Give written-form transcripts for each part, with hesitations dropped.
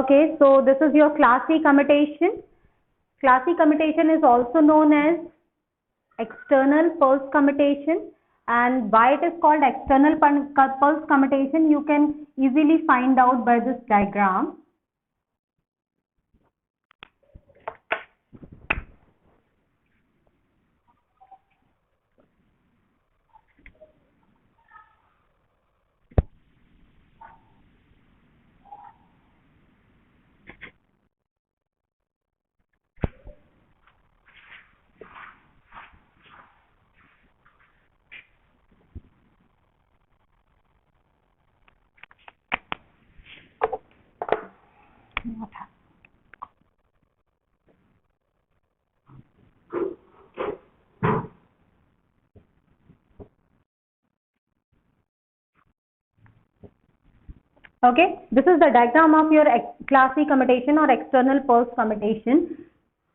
Okay, so this is your class E commutation. Class E commutation is also known as external pulse commutation, and why it is called external pulse commutation you can easily find out by this diagram. Okay, this is the diagram of your class E commutation or external pulse commutation.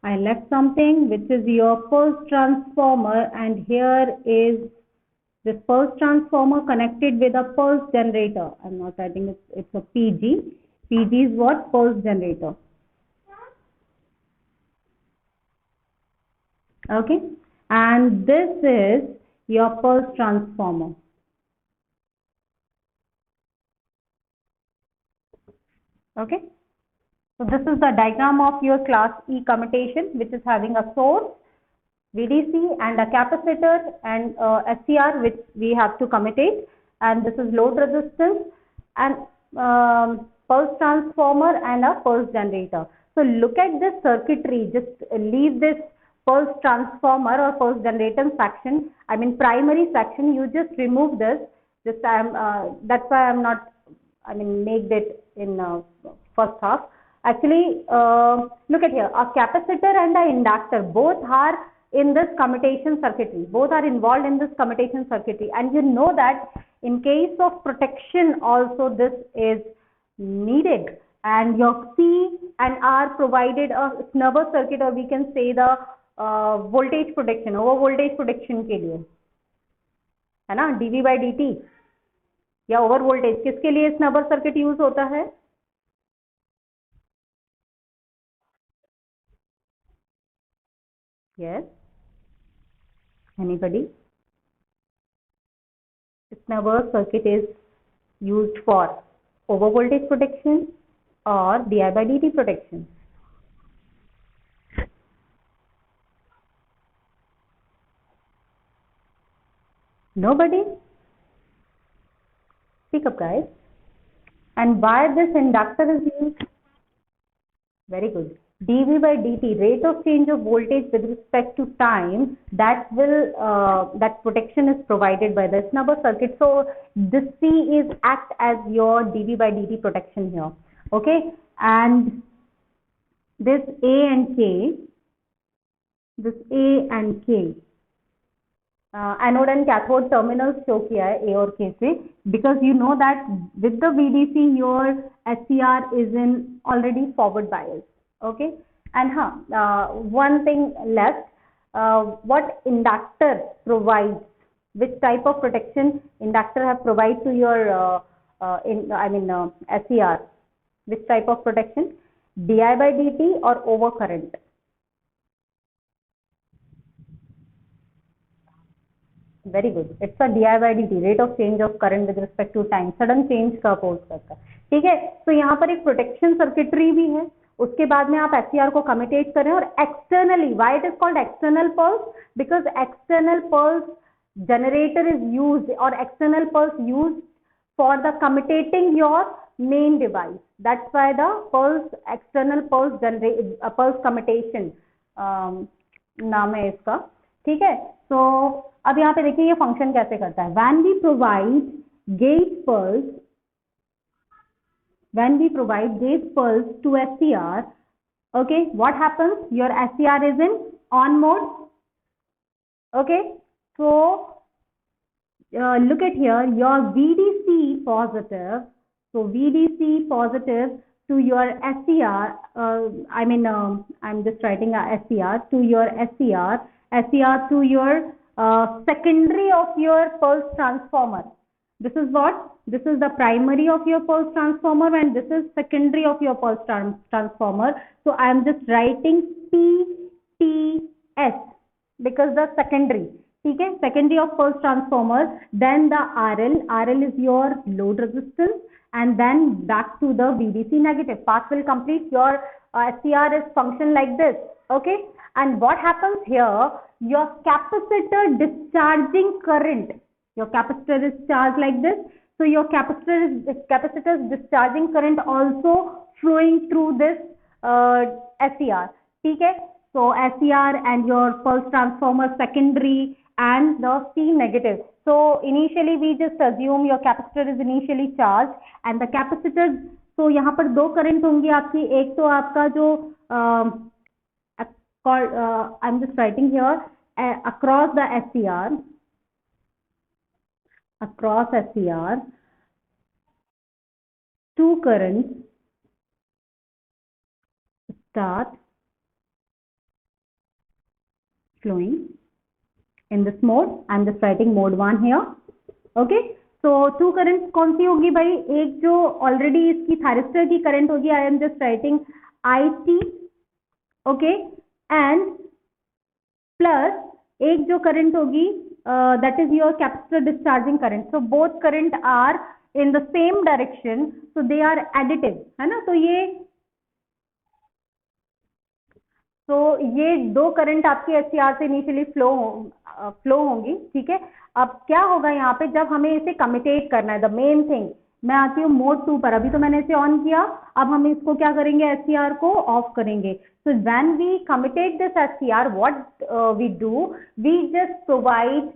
I left something which is your pulse transformer, and here is this pulse transformer connected with a pulse generator. I'm not writing it's a PG. PG is what? Pulse generator. Okay, and this is your pulse transformer. Okay, so this is the diagram of your class E commutation, which is having a source, VDC, and a capacitor and SCR, which we have to commutate, and this is load resistance and pulse transformer and a pulse generator. So look at this circuitry. Just leave this pulse transformer or pulse generator section, I mean primary section. You just remove this. Just that's why I'm not, I mean, make it in first half. Actually, look at here, a capacitor and an inductor both are in this commutation circuitry. Both are involved in this commutation circuitry, and you know that in case of protection also this is needed, and your C and R provided a snubber circuit, or we can say the voltage protection, over voltage protection के लिए, है ना, dV by dt या over voltage, किसके लिए स्नबर circuit use होता है? Yes, anybody? Snubber circuit is used for over voltage protection or di by dt protection. Nobody? Speak up, guys. And why this inductor is used? Very good. dV by dt, rate of change of voltage with respect to time, that will that protection is provided by the snubber circuit. So this C is act as your dV by dt protection here. Okay, and this A and K, this A and K, anode and cathode terminals show किया है A और K से, because you know that with the VDC your SCR is in already forward bias. Okay, and one thing left, what inductor provides, which type of protection inductor have provide to your SCR, which type of protection? Di by dt or over current? Very good, it's a di by dt, rate of change of current with respect to time, sudden change का oppose करता है. ठीक है, तो यहाँ पर एक protection circuitry भी है. उसके बाद में आप SCR को कम्यूटेट करें, और externally, why it is called external pulse? Because external pulse generator is used, or external pulse used for the commutating your main device. That's why the pulse, external pulse pulse commutation नाम है इसका. ठीक है, तो अब यहाँ पे देखिए ये फंक्शन कैसे करता है. When we provide gauge pulse to SCR, okay, what happens? Your SCR is in on mode. Okay, so look at here, your VDC positive, so VDC positive to your SCR, I'm just writing a SCR to your SCR to your secondary of your pulse transformer. This is what? This is the primary of your pulse transformer and this is secondary of your pulse transformer. So I am just writing PTS because the secondary. ठीक है, secondary of pulse transformer. Then the RL is your load resistance, and then back to the VDC negative. Path will complete. Your SCR is function like this. Okay, and what happens here? Your capacitor discharging current. Your capacitor is charged like this, so your capacitor's discharging current also flowing through this SCR. ठीक है, so SCR and your pulse transformer secondary and the C negative. So initially we just assume your capacitor is initially charged and the capacitor. So यहाँ पर दो current होंगी आपकी, एक तो आपका जो I'm just writing here across the SCR. Across SCR, two currents start flowing in this mode. I'm just writing mode 1 here. Okay, so two currents कौन सी होगी भाई? एक जो ऑलरेडी इसकी थायरिस्टर की करंट होगी, I am just writing IT, okay, and plus एक जो करंट होगी that is your capacitor discharging current. So both current are in the same direction, so they are additive, है ना? तो ये दो करंट आपकी SCR से इनिशियली फ्लो होंगी. ठीक है, अब क्या होगा यहाँ पे, जब हमें इसे कम्यूटेट करना है, द मेन थिंग, मैं आती हूँ मोड 2 पर. अभी तो मैंने इसे ऑन किया, अब हम इसको क्या करेंगे, SCR को ऑफ करेंगे. So when we commutate this SCR, what we do, we just provide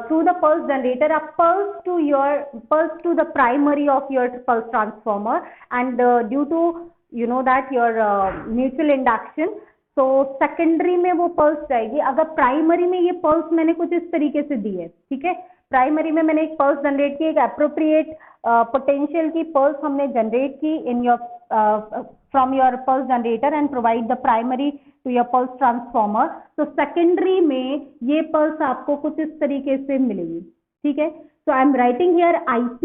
through the pulse generator a pulse to the primary of your pulse transformer, and due to that your mutual induction, तो secondary में वो pulse जाएगी. अगर primary में ये pulse मैंने कुछ इस तरीके से दी है, ठीक है, प्राइमरी में मैंने एक पल्स जनरेट की, एक अप्रोप्रिएट पोटेंशियल की पल्स हमने जनरेट की in your from your pulse generator and provide the primary to your pulse transformer. तो सेकेंडरी में ये पल्स आपको कुछ इस तरीके से मिलेगी. ठीक है, so I am writing here IP,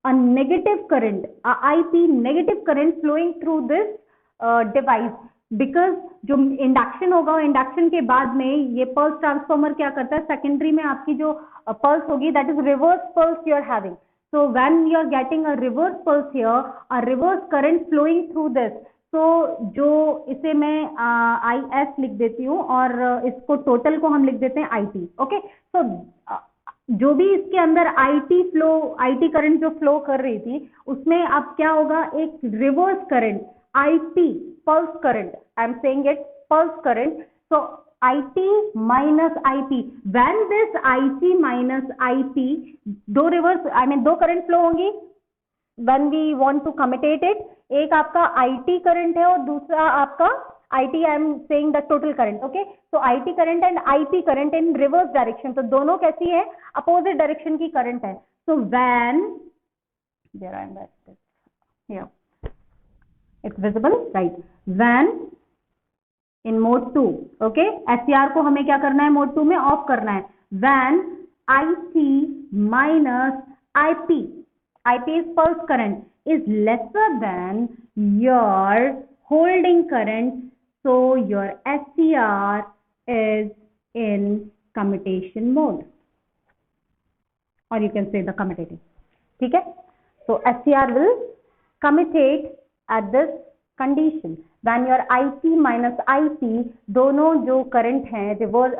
a negative current, a IP negative current flowing through this device, because जो इंडक्शन होगा, इंडक्शन के बाद में ये पल्स ट्रांसफॉर्मर क्या करता है, सेकेंडरी में आपकी जो पल्स होगी that is reverse pulse you are having. So when you are getting a reverse pulse here, a reverse current flowing through this. तो जो इसे मैं IS लिख देती हूँ और इसको टोटल को हम लिख देते हैं IT. ओके, सो जो भी इसके अंदर IT करंट जो फ्लो कर रही थी, उसमें अब क्या होगा, एक reverse current IP pulse current, I am saying it pulse current. So IT minus IP, when this IT minus IP, दो करंट फ्लो होंगी when we want to commutate it. एक आपका IT करंट है और दूसरा आपका IT, I am saying the total current. okay, so IT current and IP current in reverse direction. तो दोनों कैसी है, opposite direction की करंट है. So when there I am here, it's visible, right? When in mode 2, okay, SCR को हमें क्या करना है, मोड 2 में ऑफ करना है. When IT minus IP is pulse current, is lesser than your holding current, so your SCR is in commutation mode, or you can say the commutating. ठीक है, so SCR will commutate at this condition when your IT minus IP, दोनों जो current हैं, reverse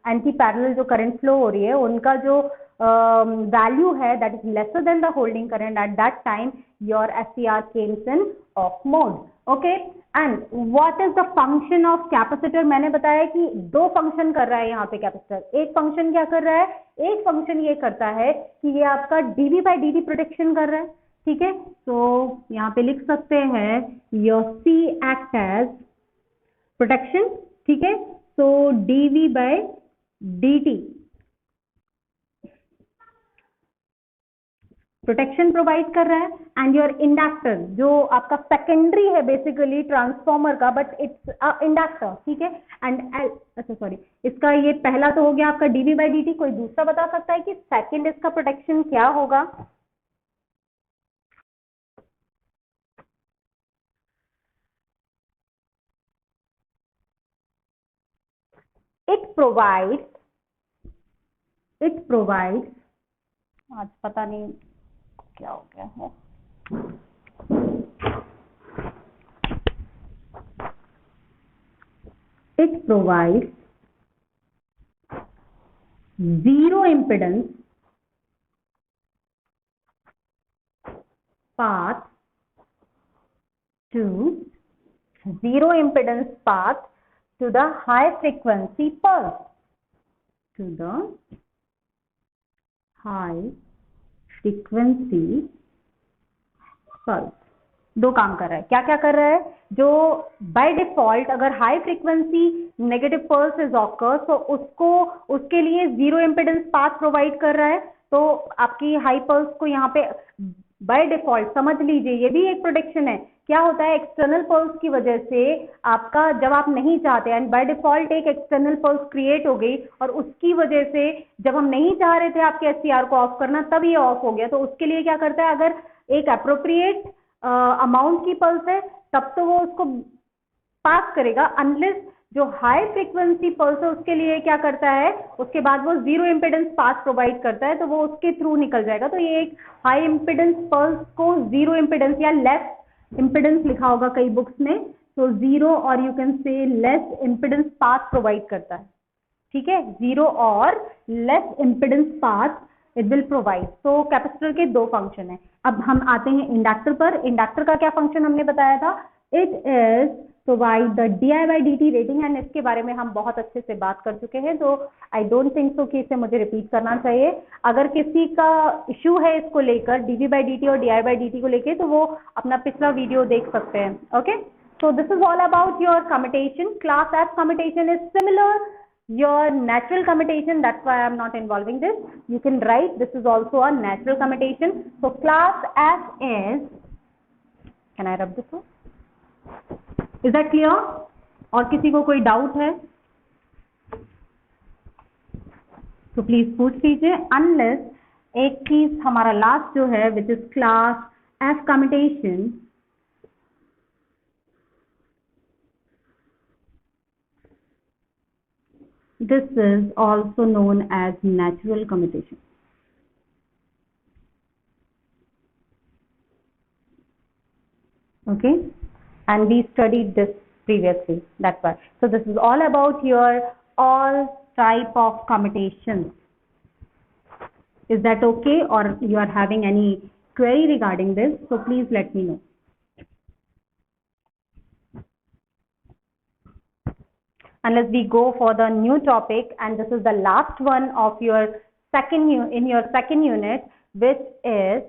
anti parallel जो current flow हो रही है, उनका जो वैल्यू है that is lesser than the holding current, at that time your SCR Kemps in of mode. Okay, and what is the function of capacitor? मैंने बताया कि दो फंक्शन कर रहा है यहाँ पे कैपेसिटर. एक फंक्शन क्या कर रहा है, एक फंक्शन ये करता है कि ये आपका dV/dt प्रोटेक्शन कर रहा है. ठीक है, तो यहाँ पे लिख सकते हैं your C act as protection. ठीक है, so dV/dt प्रोटेक्शन प्रोवाइड कर रहा है, एंड योर इंडक्टर जो आपका सेकेंडरी है बेसिकली ट्रांसफॉर्मर का, बट इट्स इंडक्टर, ठीक है। एंड अच्छा सॉरी, इसका ये पहला तो हो गया आपका dV by dt। कोई दूसरा बता सकता है कि सेकंड इसका प्रोटेक्शन क्या होगा? इट प्रोवाइड्स आज पता नहीं क्या हो गया है, it provides zero impedance path to the high frequency pulse, to the high frequency pulse। दो काम कर रहा है, क्या क्या कर रहा है? जो बाय डिफॉल्ट अगर high frequency negative pulse is occur, तो उसके लिए जीरो इम्पिडेंस पाथ प्रोवाइड कर रहा है। तो आपकी हाई पल्स को यहाँ पे बाय डिफॉल्ट समझ लीजिए, ये भी एक प्रोटेक्शन है। क्या होता है, एक्सटर्नल पल्स की वजह से आपका, जब आप नहीं चाहते एंड बाय डिफॉल्ट एक एक्सटर्नल पल्स क्रिएट हो गई, और उसकी वजह से जब हम नहीं चाह रहे थे आपके SCR को ऑफ करना, तब ये ऑफ हो गया। तो उसके लिए क्या करता है, अगर एक अप्रोप्रिएट अमाउंट की पल्स है तब तो वो उसको पास करेगा, अनलेस जो हाई फ्रीक्वेंसी पल्स है उसके लिए क्या करता है, उसके बाद वो जीरो इम्पिडेंस पास प्रोवाइड करता है, तो वो उसके थ्रू निकल जाएगा। तो ये एक हाई इम्पिडेंस पल्स को जीरो इम्पिडेंस या लेस इम्पिडेंस लिखा होगा कई बुक्स में, तो जीरो और you can say less impedance path provide करता है, ठीक है। जीरो और less impedance path it will provide. तो कैपेसिटर के दो फंक्शन है। अब हम आते हैं इंडक्टर पर। इंडक्टर का क्या फंक्शन हमने बताया था, it is provide the di by dt rating, and इसके बारे में हम बहुत अच्छे से बात कर चुके हैं, तो आई डोंट थिंक सो कि इसे मुझे रिपीट करना चाहिए। अगर किसी का इश्यू है इसको लेकर, dV by dt और di by dt को लेकर, तो वो अपना पिछला वीडियो देख सकते हैं। Okay, so this is all about your commutation. Class F commutation is similar your natural commutation, that's why I am not involving this. You can write this is also a natural commutation. So class F is, can I rub this one? Is that clear? और किसी को कोई doubt है तो please पूछ लीजिए, unless एक चीज हमारा लास्ट जो है which is class F commutation, this is also known as natural commutation. Okay, and we studied this previously, that's why. So this is all about your all type of commutations. Is that okay, or you are having any query regarding this? So please let me know. Unless we go for the new topic, and this is the last one of your second unit, which is